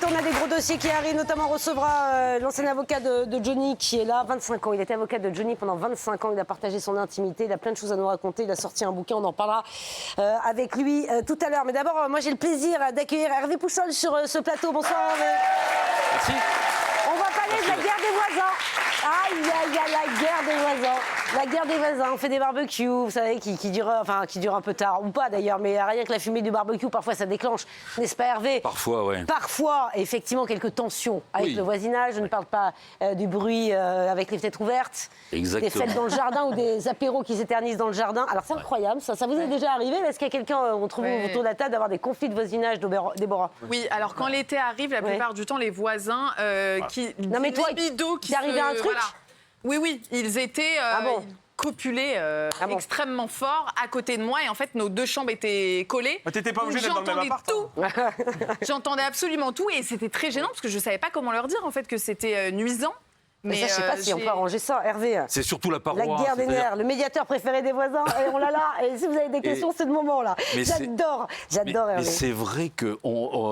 suite, on a des gros dossiers qui arrivent, notamment on recevra l'ancien avocat de Johnny qui est là, 25 ans. Il était avocat de Johnny pendant 25 ans, il a partagé son intimité, il a plein de choses à nous raconter, il a sorti un bouquin, on en parlera avec lui tout à l'heure. Mais d'abord, moi j'ai le plaisir d'accueillir Hervé Pouchol sur ce plateau. Bonsoir Hervé. Merci. On va parler de la guerre des voisins. Aïe, aïe, aïe, la guerre des voisins. La guerre des voisins, on fait des barbecues, vous savez, qui durent un peu tard, ou pas d'ailleurs, mais rien que la fumée du barbecue, parfois ça déclenche, n'est-ce pas Hervé? Parfois, oui. Parfois, effectivement, quelques tensions avec le voisinage. Je ne parle pas du bruit avec les fenêtres ouvertes, Exactement. des fêtes dans le jardin ou des apéros qui s'éternisent dans le jardin. Alors c'est incroyable, ça vous est déjà arrivé? Est-ce qu'il y a quelqu'un, on trouve autour de la table, d'avoir des conflits de voisinage, Déborah? Oui, alors quand l'été arrive, la plupart du temps, les voisins qui... Non mais toi, t'es arrivé à un truc? Voilà. Oui, ils étaient... copulés extrêmement fort à côté de moi et en fait nos deux chambres étaient collées. Mais t'étais pas obligé d'être dans le même appart. J'entendais absolument tout et c'était très gênant parce que je savais pas comment leur dire en fait que c'était nuisant. Mais ça, je sais pas si on peut arranger ça, Hervé. C'est surtout la paroi. La guerre des nerfs, le médiateur préféré des voisins. Et on l'a là. Et si vous avez des questions, c'est le moment là. J'adore Hervé. Mais c'est vrai que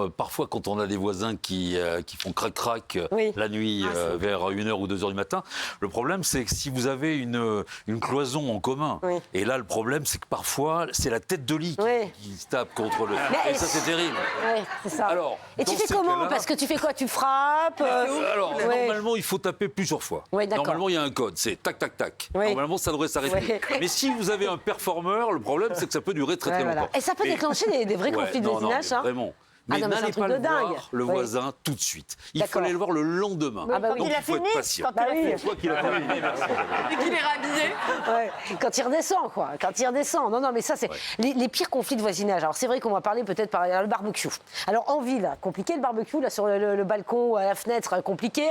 parfois, quand on a des voisins qui font crac-crac la nuit vers 1h ou 2h du matin, le problème, c'est que si vous avez une cloison en commun, et là, le problème, c'est que parfois, c'est la tête de lit qui se tape contre le... Et ça, c'est terrible. Oui, c'est ça. Alors, et tu fais comment? Parce que tu fais quoi? Tu frappes Alors, normalement, il faut taper plusieurs fois. Normalement, il y a un code, c'est tac, tac, tac. Normalement, ça devrait s'arrêter. Mais si vous avez un performeur, le problème, c'est que ça peut durer très longtemps. Et ça peut déclencher des vrais conflits de voisinage, hein. Vraiment. Mais n'allez pas le voir, le voisin, tout de suite. Il faut aller le voir le lendemain. Donc il faut être patient. Une fois qu'il a fini, merci. Et qu'il est rhabillé. Quand il redescend, quoi. Quand il redescend. Non, mais ça, c'est les pires conflits de voisinage. Alors, c'est vrai qu'on va parler peut-être par le barbecue. Alors, en ville, compliqué le barbecue, là, sur le balcon, à la fenêtre, compliqué.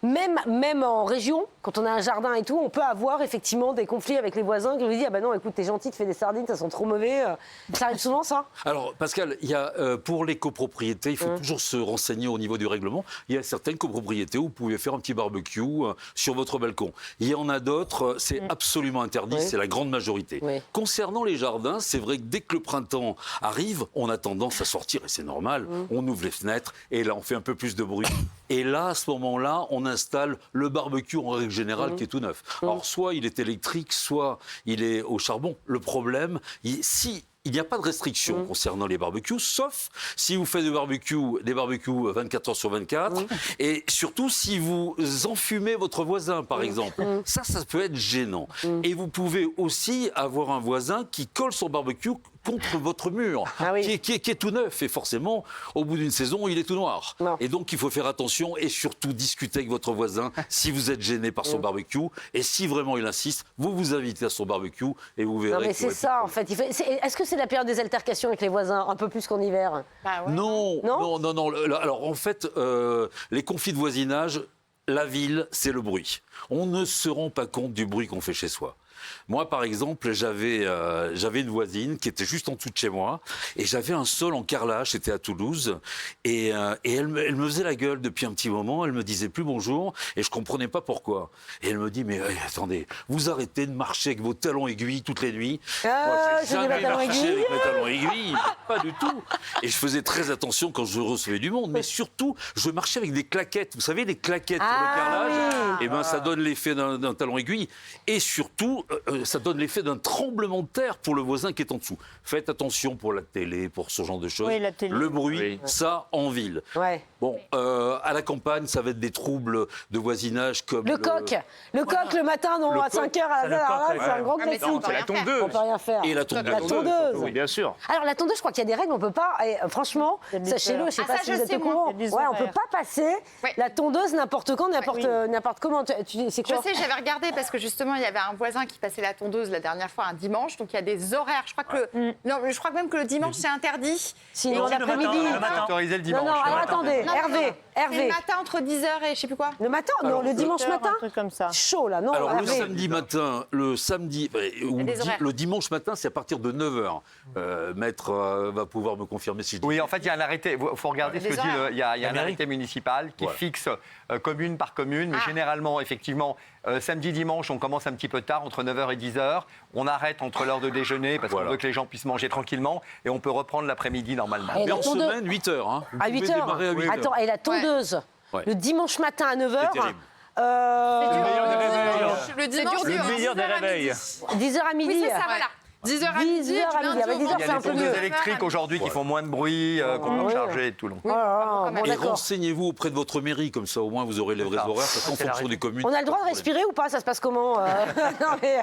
Même en région, quand on a un jardin et tout, on peut avoir effectivement des conflits avec les voisins qui vous disent: ah ben non, écoute, t'es gentil, tu fais des sardines, ça sent trop mauvais. Ça arrive souvent, ça? Alors, Pascal, il y a pour les copropriétés, il faut toujours se renseigner au niveau du règlement. Il y a certaines copropriétés où vous pouvez faire un petit barbecue sur votre balcon. Il y en a d'autres, c'est absolument interdit, c'est la grande majorité. Concernant les jardins, c'est vrai que dès que le printemps arrive, on a tendance à sortir, et c'est normal, on ouvre les fenêtres, et là, on fait un peu plus de bruit. Et là, à ce moment-là, on installe le barbecue en règle générale qui est tout neuf. Alors, soit il est électrique, soit il est au charbon. Le problème, il n'y a pas de restriction concernant les barbecues, sauf si vous faites des barbecues 24 heures sur 24, et surtout si vous enfumez votre voisin, par exemple. Ça peut être gênant. Et vous pouvez aussi avoir un voisin qui colle son barbecue contre votre mur, qui est tout neuf. Et forcément, au bout d'une saison, il est tout noir. Et donc, il faut faire attention et surtout discuter avec votre voisin si vous êtes gêné par son barbecue. Et si vraiment il insiste, vous invitez à son barbecue et vous verrez... Non, mais c'est ça, en fait. Est-ce que c'est la période des altercations avec les voisins, un peu plus qu'en hiver? Non. Alors, en fait, les conflits de voisinage, la ville, c'est le bruit. On ne se rend pas compte du bruit qu'on fait chez soi. Moi, par exemple, j'avais une voisine qui était juste en dessous de chez moi et j'avais un sol en carrelage, c'était à Toulouse, et elle me faisait la gueule depuis un petit moment, elle me disait plus bonjour et je comprenais pas pourquoi. Et elle me dit: mais attendez, vous arrêtez de marcher avec vos talons aiguilles toutes les nuits. Moi, j'ai jamais marché avec mes talons aiguilles, pas du tout. Et je faisais très attention quand je recevais du monde, mais surtout, je marchais avec des claquettes. Vous savez, des claquettes pour le carrelage, et ben ça donne l'effet d'un talon aiguille et surtout ça donne l'effet d'un tremblement de terre pour le voisin qui est en dessous. Faites attention pour la télé, pour ce genre de choses. Le bruit, ça, en ville. Bon, à la campagne, ça va être des troubles de voisinage comme... Le coq le matin, à 5h à la c'est un grand classique. C'est la tondeuse. On peut rien faire. Et la tondeuse. Oui, bien sûr. Alors, la tondeuse, je crois qu'il y a des règles, on peut pas... Et, franchement, sachez-le, je sais pas si vous êtes au courant. On peut pas passer la tondeuse n'importe quand, n'importe comment. C'est quoi? Je sais, j'avais regardé parce que justement, il y avait un voisin qui passait la tondeuse la dernière fois un dimanche, donc il y a des horaires. Je crois que je crois même que le dimanche c'est interdit. Sinon l'après-midi. Autorisé le dimanche. Non, alors attendez, Hervé. C'est Hervé. le matin entre 10h et je sais plus quoi. Le matin? Alors, Non, le dimanche matin? Un truc comme ça. Chaud, là, non? Alors, le Hervé. samedi matin, ou des horaires. le dimanche matin, c'est à partir de 9h. Maître va pouvoir me confirmer si je dis. Oui, en fait, il y a un arrêté. Il faut regarder ce que dit. Il y a un arrêté municipal qui Voilà. fixe commune par commune. Mais généralement, effectivement, samedi, dimanche, on commence un petit peu tard, entre 9h et 10h. On arrête entre l'heure de déjeuner parce qu'on veut que les gens puissent manger tranquillement. Et on peut reprendre l'après-midi normalement. Et Mais la en tondeuse- semaine, 8h. Hein. Vous À pouvez 8h. démarrer à 8h. Attends, et la tondeuse, Ouais. le dimanche matin à 9h. C'est terrible. Le dimanche, Le meilleur des réveils. 10h à midi. Oui, c'est ça, voilà. 10h à midi, 10h à midi. Ah bah, 10h, Il y c'est a un des peu tondeuses mieux. électriques aujourd'hui qui font moins de bruit, qu'on peut charger et tout. Donc. Oh là là, bon, Et d'accord. renseignez-vous auprès de votre mairie, comme ça au moins vous aurez les vrais horaires, parce qu'en fonction des communes. On a le droit de respirer ou pas? Ça se passe comment? Non, mais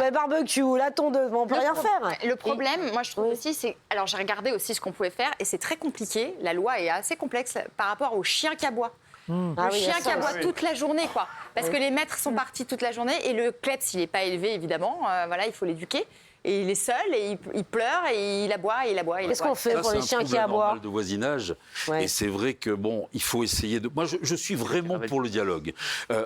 le barbecue, la tondeuse, bon, on peut rien faire. Le problème, moi, je trouve aussi, c'est. Alors, j'ai regardé aussi ce qu'on pouvait faire et c'est très compliqué. La loi est assez complexe par rapport aux chiens qui aboient. Ah Le oui, chien ça, qui aboie oui. toute la journée, quoi. Parce que les maîtres sont partis toute la journée et le kleps, il n'est pas élevé, évidemment. Voilà, il faut l'éduquer. Et il est seul et il pleure et il aboie, et il aboie. Qu'est-ce qu'on fait Ça, pour c'est les un chiens qui problème aboient? normal de voisinage. Ouais. Et c'est vrai que, bon, il faut essayer de... Moi, je suis vraiment pour le dialogue.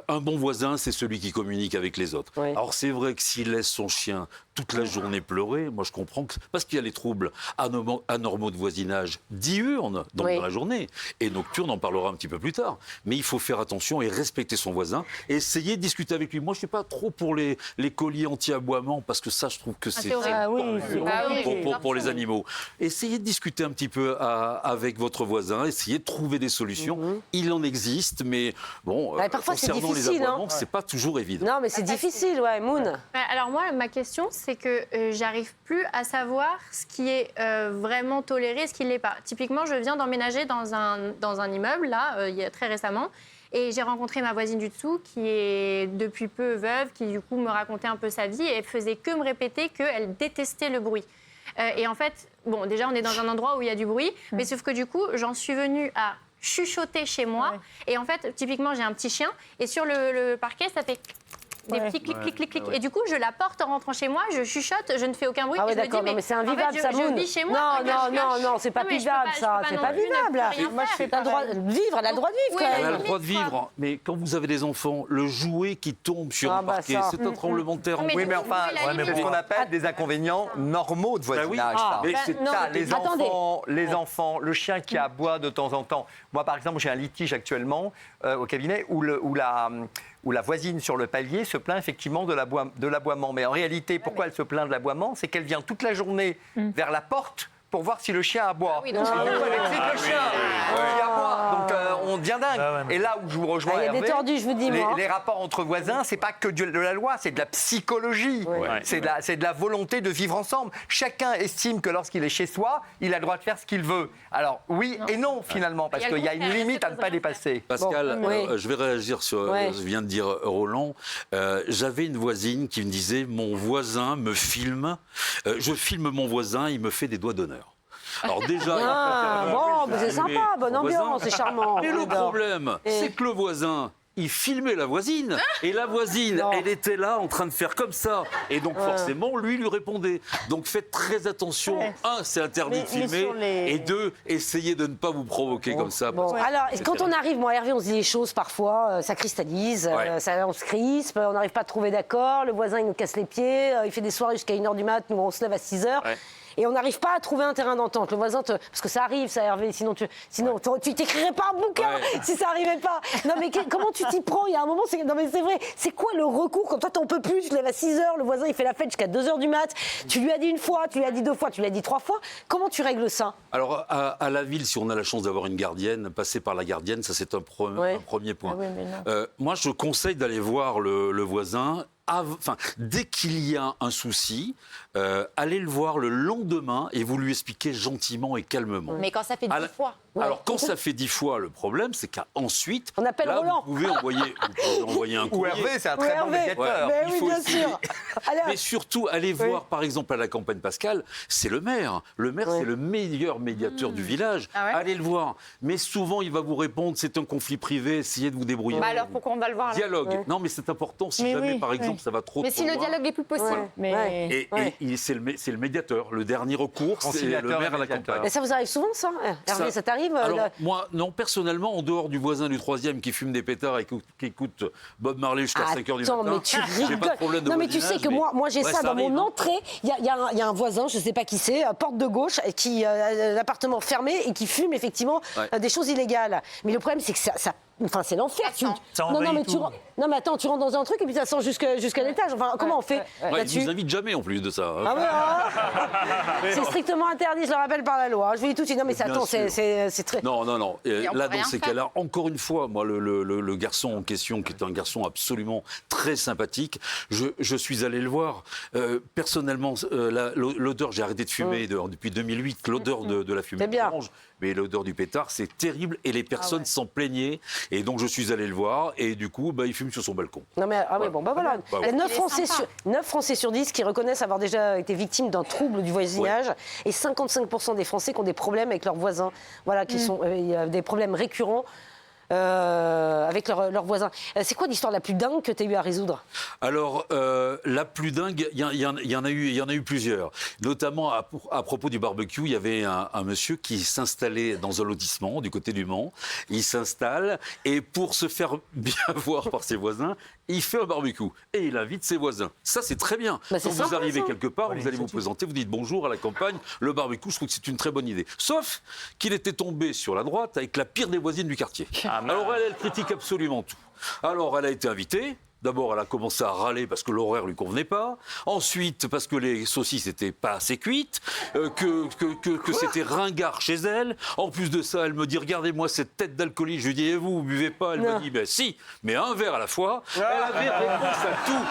Un bon voisin, c'est celui qui communique avec les autres. Ouais. Alors, c'est vrai que s'il laisse son chien toute la journée pleurer, moi, je comprends que... Parce qu'il y a les troubles anormaux de voisinage diurnes, donc Oui. dans la journée, et nocturnes, on en parlera un petit peu plus tard. Mais il faut faire attention et respecter son voisin et essayer de discuter avec lui. Moi, je ne suis pas trop pour les colliers anti-aboiement, parce que ça, je trouve que c'est... Ah oui, c'est Pour les animaux. Essayez de discuter un petit peu avec votre voisin, essayez de trouver des solutions. Il en existe, mais bon, Ouais, parfois, c'est concernant difficile, les aboiements, c'est pas toujours évident. Non, mais c'est difficile, ouais, Moon. Alors moi, ma question, c'est que j'arrive plus à savoir ce qui est vraiment toléré et ce qui ne l'est pas. Typiquement, je viens d'emménager dans un immeuble, là, il y a très récemment, et j'ai rencontré ma voisine du dessous, qui est depuis peu veuve, qui du coup me racontait un peu sa vie, et elle faisait que me répéter qu'elle détestait le bruit. Et en fait, bon, déjà, on est dans un endroit où il y a du bruit, mais sauf que du coup, j'en suis venue à chuchoter chez moi. Et en fait, typiquement, j'ai un petit chien, et sur le parquet, ça fait... des petits clics, clics, clics, clics. Et du coup, je la porte en rentrant chez moi, je chuchote, je ne fais aucun bruit. Ah ouais, et je me dis, d'accord, non, mais c'est invivable, en fait, ça, je Moon. vis chez moi. Non, regarde, non, c'est pas mais je peux vivable, je ça. peux C'est non pas plus ne vivable. rien Moi, je faire. fais pas le droit de vivre, elle a le droit de vivre, Oui, quand Elle a même. le droit de vivre, mais quand vous avez des enfants, le jouet qui tombe sur Ah un bah parquet, ça. c'est un tremblement de terre. Mais Oui, du mais coup, enfin, la limite. c'est ce qu'on appelle des inconvénients normaux de voisinage. ça. mais c'est- non, Ça, mais les enfants, le chien qui aboie de temps en temps. Moi, par exemple, j'ai un litige actuellement au cabinet où la voisine sur le palier se plaint effectivement de l'aboiement. Mais en réalité, pourquoi elle se plaint de l'aboiement? C'est qu'elle vient toute la journée vers la porte pour voir si le chien aboie. oui, donc- Et du coup, elle excite le chien qui aboie. Donc, on devient dingue. Et là où je vous rejoins, Ah, il y a des Hervé, tordus, je vous dis, moi. les rapports entre voisins, c'est pas que de la loi, c'est de la psychologie. Ouais. C'est de la volonté de vivre ensemble. Chacun estime que lorsqu'il est chez soi, il a le droit de faire ce qu'il veut. Alors oui et non finalement, parce Il y a le qu'il y a une contraire, limite à ça ne pose pas rien dépasser. Pascal, Bon, oui. je vais réagir sur Ouais. ce que vient de dire Roland. J'avais une voisine qui me disait, mon voisin me filme, je filme mon voisin, il me fait des doigts d'honneur. Alors déjà... Ah, bon, mais c'est sympa, Mais bonne mon voisin- ambiance, c'est charmant. Mais on le adore. problème, c'est que le voisin, il filmait la voisine. Et la voisine, Non. elle était là en train de faire comme ça. Et donc forcément, lui répondait. Donc faites très attention. Ouais. Un, c'est interdit de Mais filmer. sur les- Et deux, essayez de ne pas vous provoquer comme ça. Bon, parce que alors, c'est quand on terrible. arrive, moi, Hervé, on se dit les choses parfois, ça cristallise, Ouais. on se crispe, on n'arrive pas à trouver d'accord, le voisin, il nous casse les pieds, il fait des soirées jusqu'à 1h du mat, nous, on se lève à 6h. Ouais. Et on n'arrive pas à trouver un terrain d'entente. Le voisin, parce que ça arrive, ça, Hervé, sinon tu t'écrirais pas un bouquin Ouais. si ça arrivait pas. Non, mais comment tu t'y prends? Il y a un moment, non, mais c'est vrai, c'est quoi le recours? Quand toi, t'en peux plus, tu te lèves à 6h, le voisin, il fait la fête jusqu'à 2h du mat, tu lui as dit une fois, tu lui as dit 2 fois, tu lui as dit 3 fois. Comment tu règles ça? Alors, à la ville, si on a la chance d'avoir une gardienne, passer par la gardienne, ça, c'est un premier point. Ah oui, mais non. Moi, je conseille d'aller voir le voisin. Dès qu'il y a un souci, allez le voir le lendemain et vous lui expliquez gentiment et calmement. Mais quand ça fait 10 fois. Alors, quand ça fait 10 fois, le problème, c'est qu'ensuite, On appelle là, Roland. vous pouvez envoyer un Ou courrier. Hervé, c'est un Oui, très bon Hervé. médiateur. Mais il oui, faut bien essayer. sûr. Alors, Mais surtout, allez voir, par exemple, à la campagne Pascal, c'est le maire. Le maire, c'est le meilleur médiateur du village. Ah ouais Allez le voir. Mais souvent, il va vous répondre, c'est un conflit privé, essayez de vous débrouiller. Bah alors pourquoi on va le voir là? Dialogue. Non, mais c'est important si Mais jamais, oui, par exemple, oui. ça va trop Mais si le loin. dialogue est plus possible. Mais Ouais. Et c'est le médiateur. Le dernier recours, c'est le Conciliateur maire et à la médiateur. campagne. mais ça vous arrive souvent, ça, Hervé, ça t'arrive? arrive Alors, moi, non, personnellement, en dehors du voisin du 3e qui fume des pétards et qui écoute Bob Marley jusqu'à 5h du matin, mais tu j'ai pas de problème de non, mais tu sais voisinage, que moi j'ai ouais, ça dans arrive, mon hein. entrée. Il y a un voisin, je sais pas qui c'est, porte de gauche, qui l'appartement fermé et qui fume effectivement des choses illégales. Mais le problème, c'est que ça enfin, c'est l'enfer. Non, mais attends, tu rentres dans un truc et puis ça sent jusqu'à l'étage. Enfin, comment on fait là-dessus? Ils vous invitent jamais en plus de ça. Hein. Ah ouais, c'est strictement interdit, je le rappelle par la loi. Je vous dis tout de suite, non mais attends, c'est très... Non. Là, dans ces faire. cas-là, encore une fois, moi, le garçon en question, qui est un garçon absolument très sympathique, je suis allé le voir. Personnellement, l'odeur, j'ai arrêté de fumer depuis 2008, l'odeur de la fumée orange. Mais l'odeur du pétard, c'est terrible et les personnes s'en plaignaient. Et donc, je suis allé le voir et du coup, il fume sur son balcon. Non mais voilà. Il y a 9 Français sur 10 qui reconnaissent avoir déjà été victimes d'un trouble du voisinage et 55% des Français qui ont des problèmes avec leurs voisins, voilà, qui sont des problèmes récurrents. Avec leurs voisins. C'est quoi l'histoire la plus dingue que tu as eu à résoudre? Alors, la plus dingue, il y en a eu plusieurs. Notamment à propos du barbecue, il y avait un monsieur qui s'installait dans un lotissement du côté du Mans. Il s'installe et pour se faire bien voir par ses voisins, il fait un barbecue et il invite ses voisins. Ça, c'est très bien. Quand vous arrivez quelque part, vous allez vous présenter, vous dites bonjour à la campagne, le barbecue, je trouve que c'est une très bonne idée. Sauf qu'il était tombé sur la droite avec la pire des voisines du quartier. Alors elle critique absolument tout. Alors elle a été invitée. D'abord, elle a commencé à râler parce que l'horaire lui convenait pas. Ensuite, parce que les saucisses n'étaient pas assez cuites, que c'était ringard chez elle. En plus de ça, elle me dit, regardez-moi cette tête d'alcoolique. Je lui dis, et vous buvez pas? Elle me dit, ben si, mais un verre à la fois. Elle avait réponse à tout.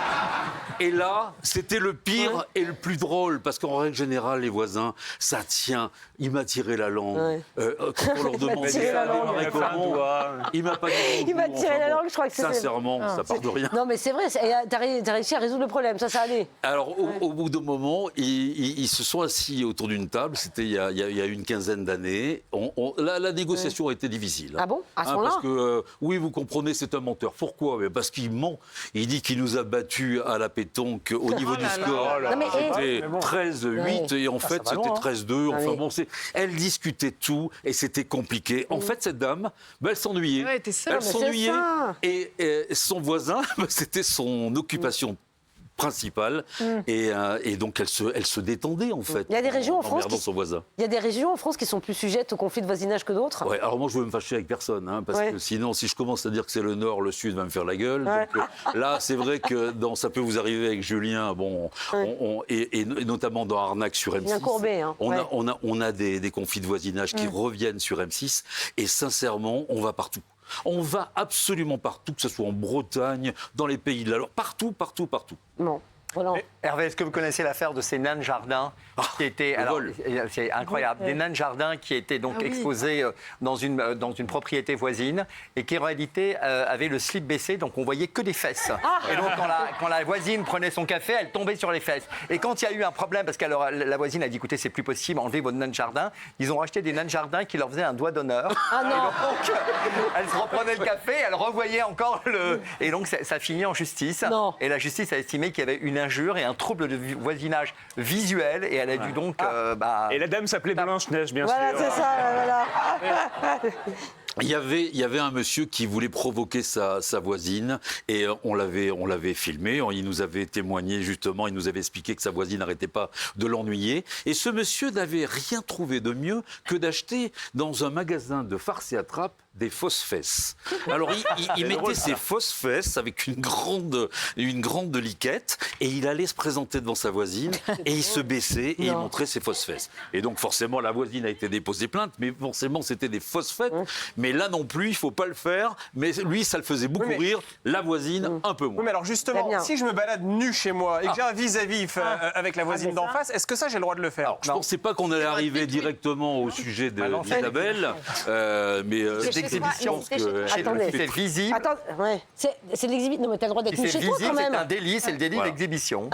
Et là, c'était le pire et le plus drôle, parce qu'en règle générale, les voisins, ça tient. Il m'a tiré la langue. Quand on leur demande il m'a pas dit bonjour. Il m'a tiré la langue, je crois que c'était... Sincèrement, ça part de rien. Non, mais c'est vrai, t'as réussi à résoudre le problème, ça allait. Alors, au bout d'un moment, ils se sont assis autour d'une table, c'était il y a une quinzaine d'années. La négociation a été difficile. Ah bon? À ce moment-là? Parce que, oui, vous comprenez, c'est un menteur. Pourquoi? Parce qu'il ment. Il dit qu'il nous a battus à la pétanque au niveau du score. C'était 13-8 et en fait, c'était 13-2. Enfin bon, elle discutait tout et c'était compliqué. En fait, cette dame, elle s'ennuyait. Ouais, t'es seule. Elle s'ennuyait. Et son voisin, c'était son occupation principale et donc elle se détendait en fait. Il y a des régions en France son voisin. Il y a des régions en France qui sont plus sujettes aux conflits de voisinage que d'autres. Ouais, alors moi je veux me fâcher avec personne parce que sinon si je commence à dire que c'est le Nord, le Sud va me faire la gueule. Donc, là c'est vrai que ça peut vous arriver avec Julien, et notamment dans Arnaque sur M6. Bien courbé, hein. On a des conflits de voisinage qui reviennent sur M6 et sincèrement on va partout. On va absolument partout, que ce soit en Bretagne, dans les pays de la Loire, partout. Non. Voilà. Hervé, est-ce que vous connaissez l'affaire de ces nains de jardin qui étaient, alors c'est incroyable, des nains de jardin qui étaient donc exposés dans une propriété voisine et qui en réalité avaient le slip baissé, donc on voyait que des fesses. Et donc quand la voisine prenait son café, elle tombait sur les fesses. Et quand il y a eu un problème, parce que la voisine a dit écoutez, c'est plus possible, enlevez votre nain de jardin, ils ont racheté des nains de jardin qui leur faisaient un doigt d'honneur. Ah non. Et donc elle se reprenait le café, elle revoyait encore le. Et donc ça finit en justice. Non. Et la justice a estimé qu'il y avait une injure et un trouble de voisinage visuel et elle a dû donc... Et la dame s'appelait Blanche-Neige, bien sûr. Voilà, c'est ça, voilà. Il y avait un monsieur qui voulait provoquer sa voisine et on l'avait filmé, il nous avait témoigné justement, il nous avait expliqué que sa voisine n'arrêtait pas de l'ennuyer. Et ce monsieur n'avait rien trouvé de mieux que d'acheter dans un magasin de farce et attrape des fausses fesses. Alors il mettait ses fausses fesses avec une grande liquette et il allait se présenter devant sa voisine et il se baissait et il montrait ses fausses fesses. Et donc forcément la voisine a été déposée plainte, mais forcément c'était des fausses fesses. Mais là non plus, il ne faut pas le faire. Mais lui, ça le faisait beaucoup rire. La voisine, un peu moins. Oui, mais alors justement, si je me balade nu chez moi et que j'ai un vis-à-vis avec la voisine d'en face, est-ce que ça, j'ai le droit de le faire? Alors, je ne pensais pas qu'on allait arriver directement au sujet d'Isabelle. Mais c'est l'exhibition. Attendez. C'est visible. Attends, c'est l'exhibition. Non, mais t'as le droit d'être nu C'est chez toi visible, quand même. c'est un délit, c'est le délit d'exhibition.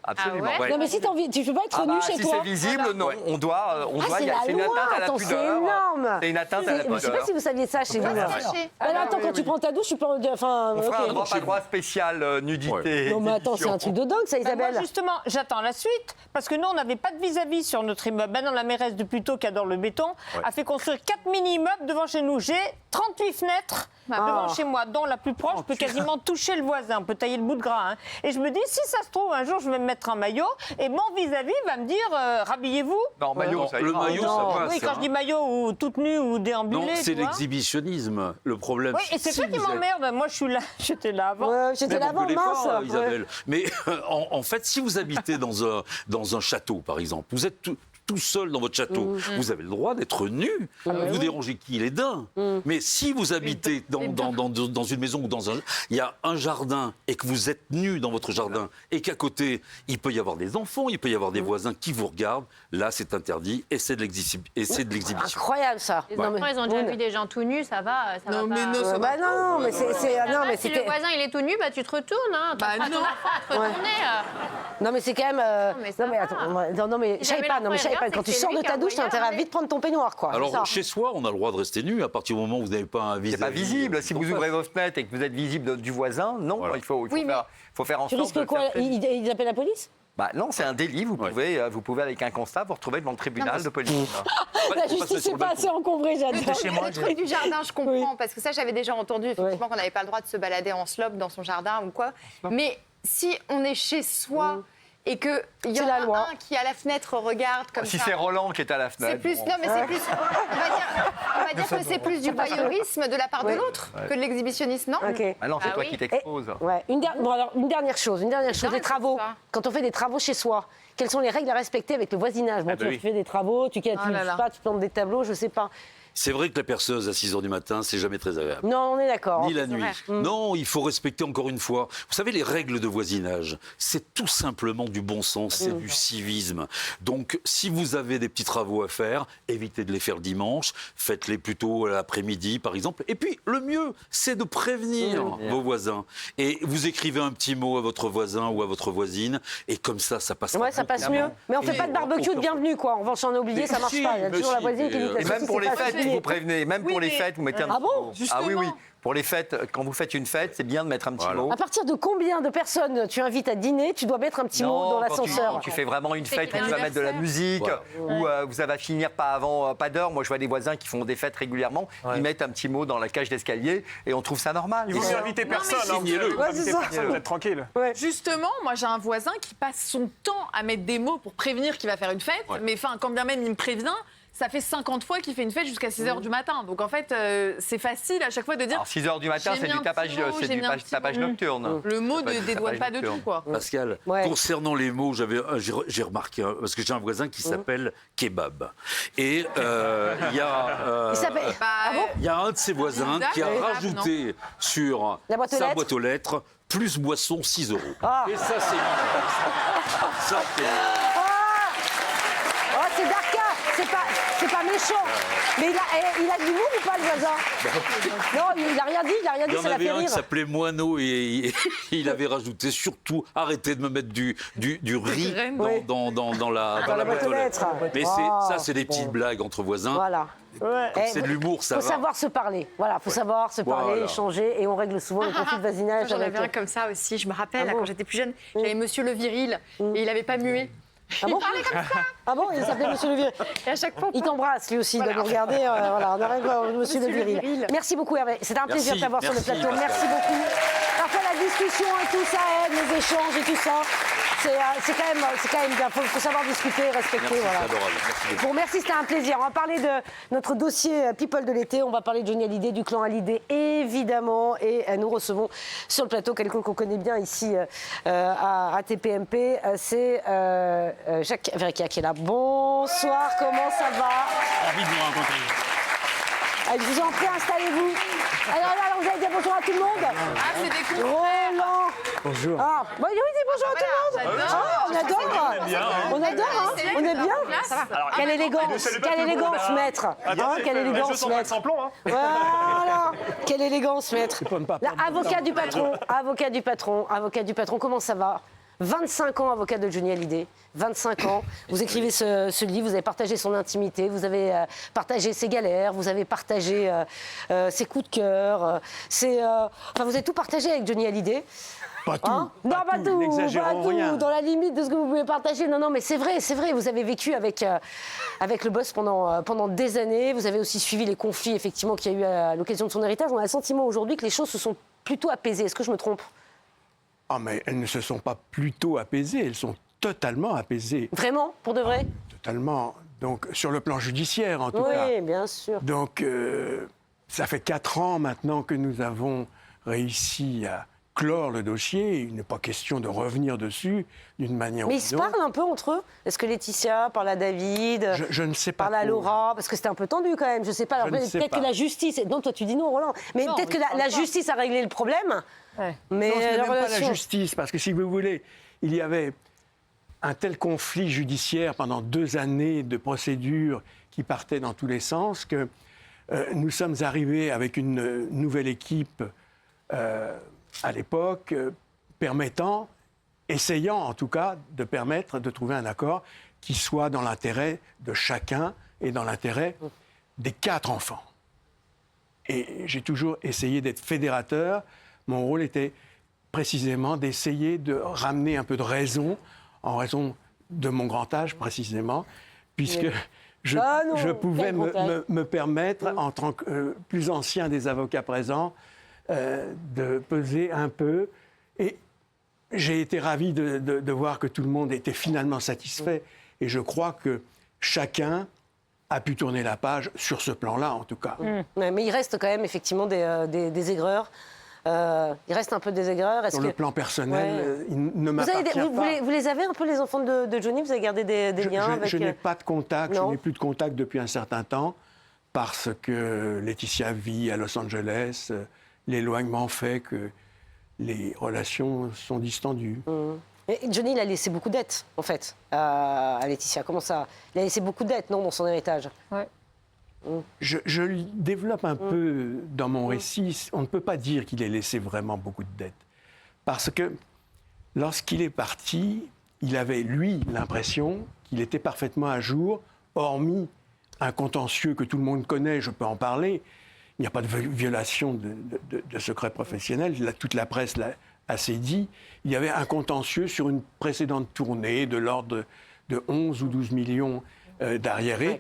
Absolument. Ah ouais Non, mais si t'as envie, tu peux pas être nu chez si toi. c'est visible, non. On doit. C'est la c'est une loi, atteinte à la attends, pudeur. c'est énorme. C'est une atteinte à la Je sais pas pudeur. si vous saviez ça chez vous. pas là. sacher. Alors, attends, quand tu prends ta douche, tu peux. Enfin, On fera un ok. droit pas droit spécial nudité. Non, mais attends, c'est un truc de dingue, ça, Ben moi, Isabelle. justement, j'attends la suite, parce que nous, on n'avait pas de vis-à-vis sur notre immeuble. Maintenant, la mairesse de Puteaux, qui adore le béton, a fait construire 4 mini-immeubles devant chez nous. J'ai 38 fenêtres devant chez moi, dont la plus proche peut quasiment toucher le voisin, peut tailler le bout de gras. Hein. Et je me dis, si ça se trouve, un jour, je vais me mettre un maillot, et mon vis-à-vis va me dire, rhabillez-vous. Non, maillot, ça le ira. maillot, non. ça passe. Oui, quand je dis maillot, ou toute nue, ou déambulée. Non, c'est tu vois. l'exhibitionnisme. Le problème. Oui, et c'est si ça qui vous êtes- m'emmerde. Moi, je suis là, j'étais là avant. Ouais, j'étais Mais là avant, m'engueulez mince. pas, Isabelle. Mais en fait, si vous habitez dans un château, par exemple, vous êtes tout seul dans votre château, vous avez le droit d'être nu. Vous dérangez qui? Les daims. Mais si vous habitez dans une maison ou il y a un jardin et que vous êtes nu dans votre jardin et qu'à côté, il peut y avoir des enfants, il peut y avoir des voisins qui vous regardent, là, c'est interdit et c'est de l'exhibition. Incroyable, ça. Les Non, mais- enfants, ils ont déjà Oui, vu des gens tout nus, ça va. Ça Non, va mais pas. non, ça Bah non, mais c'est. Non, mais Si le c'était. voisin il est tout nu, bah tu te retournes. Hein. Bah T'as pas ton non. enfant à te retourner. Non, mais c'est quand même. mais ça Non, mais va. attends. Non, mais je Si savais jamais pas. Non, mais je savais l'enfant pas. regarde, Quand c'est tu que sors c'est de lui ta qui a douche, t'as un intérêt à voyeur, vite prendre ton peignoir, quoi. Alors, C'est ça. chez soi, on a le droit de rester nu à partir du moment où vous n'avez pas un vis-à-vis. C'est pas visible. Si vous ouvrez vos fenêtres et que vous êtes visible du voisin, non, Voilà. il faut Oui, mais- faire en Tu sorte de risques quoi faire très- ils appellent la police? Bah non, c'est un délit. Vous pouvez avec un constat vous retrouver devant le tribunal de police. La justice n'est pas assez encombrée, j'adore. Le truc du jardin, je comprends, parce que ça, j'avais déjà entendu effectivement qu'on n'avait pas le droit de se balader en slope dans son jardin ou quoi. Mais si on est chez soi et qu'il y C'est en la a loi. un qui à la fenêtre regarde comme Si ça. c'est Roland qui est à la C'est fenêtre. plus, bon. non mais c'est plus, on va dire que c'est plus du voyeurisme de la part de l'autre que de l'exhibitionnisme, non? Ok. Ah non, c'est Ah toi oui. qui t'exposes. Ouais. Bon, alors, une dernière chose, les dingue, travaux. ça. Quand on fait des travaux chez soi, quelles sont les règles à respecter avec le voisinage? Bon, tu fais des travaux, tu là là. plantes des tableaux, je sais pas. C'est vrai que la perceuse à 6 h du matin, c'est jamais très agréable. Non, on est d'accord. Ni la nuit. vrai. Non, il faut respecter encore une fois. Vous savez, les règles de voisinage, c'est tout simplement du bon sens, c'est du civisme. Donc, si vous avez des petits travaux à faire, évitez de les faire le dimanche, faites-les plutôt l'après-midi, par exemple. Et puis, le mieux, c'est de prévenir vos voisins. Et vous écrivez un petit mot à votre voisin ou à votre voisine, et comme ça passe. Ouais, ça passe mieux. Mais on fait pas de barbecue de bienvenue, quoi. En revanche, on a oublié, ça marche si, pas. Il y a mais toujours la si, voisine qui dit que la Et même saucisse, pour c'est les pas fêtes, cuisiné. vous prévenez. Même pour les fêtes, vous mettez un Ah petit bon mot. Justement. Ah oui, oui. Pour les fêtes, quand vous faites une fête, c'est bien de mettre un petit Voilà. mot. À partir de combien de personnes tu invites à dîner, tu dois mettre un petit mot dans quand l'ascenseur? tu fais vraiment une fête qu'il où y a tu un vas mettre de la musique, Voilà. où vous allez finir pas avant, pas d'heure. Moi, je vois des voisins qui font des fêtes régulièrement. Ils mettent un petit mot dans la cage d'escalier et on trouve ça normal. Vous n'invitez personne, hein, vous signez-le. n'invitez Ouais, c'est ça. personne, vous êtes tranquille. Justement, moi j'ai un voisin qui passe son temps à mettre des mots pour prévenir qu'il va faire une fête, mais enfin, quand bien même il me prévient, ça fait 50 fois qu'il fait une fête jusqu'à 6 h du matin. Donc en fait, c'est facile à chaque fois de dire Alors 6 h du matin, J'ai c'est mis du un tapage, petit mot, c'est j'ai du mis un petit tapage mot. nocturne. le mot Ouais, ne dédouane tapage pas de tout, nocturne. quoi. Pascal, Ouais. concernant les mots, j'ai remarqué, parce que j'ai un voisin qui s'appelle Kebab. Et il y a... Il s'appelle. Bah, Il y a un de ses voisins qui a Kebab, rajouté sur La boîte aux sa lettres. boîte aux lettres plus boisson 6 €. Ah. Et ça, c'est ça, Oh, c'est Darka. C'est pas méchant. Mais il a de l'humour ou pas, le voisin? Non, il a rien dit, il y en ça l'a avait fait un qui rire. s'appelait Moineau et il avait rajouté surtout arrêtez de me mettre du riz graines. dans la boîte aux lettres. Mais Oh. ça, c'est des petites blagues entre voisins. Voilà. C'est de l'humour, ça Faut va. savoir se parler. Voilà, faut savoir se parler, Voilà. échanger, et on règle souvent les conflits de voisinage. J'en avec- avais un comme ça aussi, je me rappelle, Ah là, bon quand j'étais plus jeune, j'avais Monsieur le Viril et il n'avait pas mué. Ah bon? Ah bon, il s'appelait Monsieur Le Viril. Et à chaque fois, Il t'embrasse lui aussi, il doit nous regarder. Voilà, on arrive à Monsieur Le Viril. Merci beaucoup Hervé, c'était un plaisir de t'avoir sur le merci, plateau. Pascal. Merci beaucoup. Parfois la discussion et tout ça aide, les échanges et tout ça. C'est quand même bien. Faut savoir discuter, respecter. Merci, Voilà. c'est adorable. Merci beaucoup. Bon, merci, c'était un plaisir. On va parler de notre dossier People de l'été. On va parler de Johnny Hallyday, du clan Hallyday, évidemment. Et nous recevons sur le plateau quelqu'un qu'on connaît bien ici à TPMP. C'est Jacques Verrica qui est là. Bonsoir, comment ça va? Ravi de vous rencontrer. Allez, je vous en prie, installez-vous. Alors, vous allez dire bonjour à tout le monde? Ah, c'est des coups. Roland. Bonjour. Ah, bah, oui, dis bonjour à tout le monde. Ah, on adore. On adore, hein. On est bien. Quelle élégance, quelle élégance, maître. Hein, quelle élégance, maître. sans plomb, hein. Voilà. Quelle élégance, maître. pour ne pas Là, perdre avocat du patron, avocat du patron, avocat du patron. Comment ça va? 25 ans avocat de Johnny Hallyday, 25 ans. Vous écrivez ce livre, vous avez partagé son intimité, vous avez partagé ses galères, vous avez partagé ses coups de cœur. Vous avez tout partagé avec Johnny Hallyday. Pas tout. Non, pas tout. N'exagérons rien. dans la limite de ce que vous pouvez partager. Non, mais c'est vrai, vous avez vécu avec le boss pendant des années. Vous avez aussi suivi les conflits, effectivement, qu'il y a eu à l'occasion de son héritage. On a le sentiment aujourd'hui que les choses se sont plutôt apaisées. Est-ce que je me trompe ? Ah, mais elles ne se sont pas plutôt apaisées, elles sont totalement apaisées. Vraiment ? Pour de vrai ? Totalement. Donc, sur le plan judiciaire, en tout cas. Oui, bien sûr. Donc, ça fait 4 ans maintenant que nous avons réussi à clore le dossier. Il n'est pas question de revenir dessus d'une manière ou d'une autre. Mais ils se parlent un peu entre eux ? Est-ce que Laetitia parle à David ? Je ne sais pas. Parle à trop. Laura ? Parce que c'était un peu tendu quand même. Je ne sais pas. Alors, peut-être que la justice. Non, toi tu dis non, Roland. Mais peut-être que la justice a réglé le problème. Ouais. Mais Non, ce n'est la même pas la relation- justice, parce que si vous voulez, il y avait un tel conflit judiciaire pendant 2 années de procédures qui partaient dans tous les sens que nous sommes arrivés avec une nouvelle équipe à l'époque essayant en tout cas de permettre de trouver un accord qui soit dans l'intérêt de chacun et dans l'intérêt des 4 enfants. Et j'ai toujours essayé d'être fédérateur. Mon rôle était précisément d'essayer de ramener un peu de raison, en raison de mon grand âge précisément, puisque je pouvais me permettre, en tant que plus ancien des avocats présents, de peser un peu. Et j'ai été ravi de voir que tout le monde était finalement satisfait. Et je crois que chacun a pu tourner la page sur ce plan-là, en tout cas. Ouais, mais il reste quand même effectivement des aigreurs. Il reste un peu des aigreurs. Sur le plan personnel, il ne m'appartient pas. Vous les avez un peu, les enfants de Johnny ? Vous avez gardé des liens avec... Je n'ai pas de contact, Non. je n'ai plus de contact depuis un certain temps, parce que Laetitia vit à Los Angeles. L'éloignement fait que les relations sont distendues. Mais Johnny, il a laissé beaucoup de dettes, en fait, à Laetitia. Comment ça ? Il a laissé beaucoup de dettes, non, dans son héritage ? Ouais. Je le développe un peu dans mon récit. On ne peut pas dire qu'il ait laissé vraiment beaucoup de dettes. Parce que lorsqu'il est parti, il avait, lui, l'impression qu'il était parfaitement à jour, hormis un contentieux que tout le monde connaît, je peux en parler. Il n'y a pas de violation de secret professionnel. Toute la presse l'a assez dit. Il y avait un contentieux sur une précédente tournée de l'ordre de 11 ou 12 millions d'arriérés,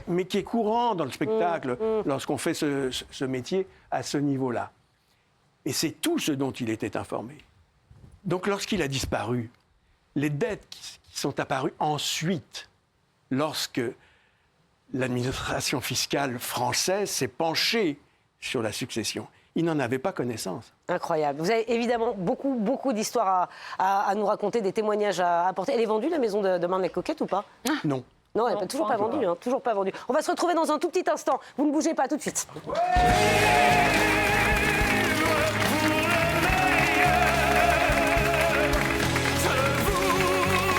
mais qui est courant dans le spectacle lorsqu'on fait ce métier à ce niveau-là. Et c'est tout ce dont il était informé. Donc lorsqu'il a disparu, les dettes qui sont apparues ensuite, lorsque l'administration fiscale française s'est penchée sur la succession, il n'en avait pas connaissance. Incroyable. Vous avez évidemment beaucoup d'histoires à nous raconter, des témoignages à apporter. Elle est vendue, la maison de Marne-la-Coquette, ou pas ? Non. Non, elle n'est toujours pas vendue. Toujours pas vendue. On va se retrouver dans un tout petit instant. Vous ne bougez pas, tout de suite.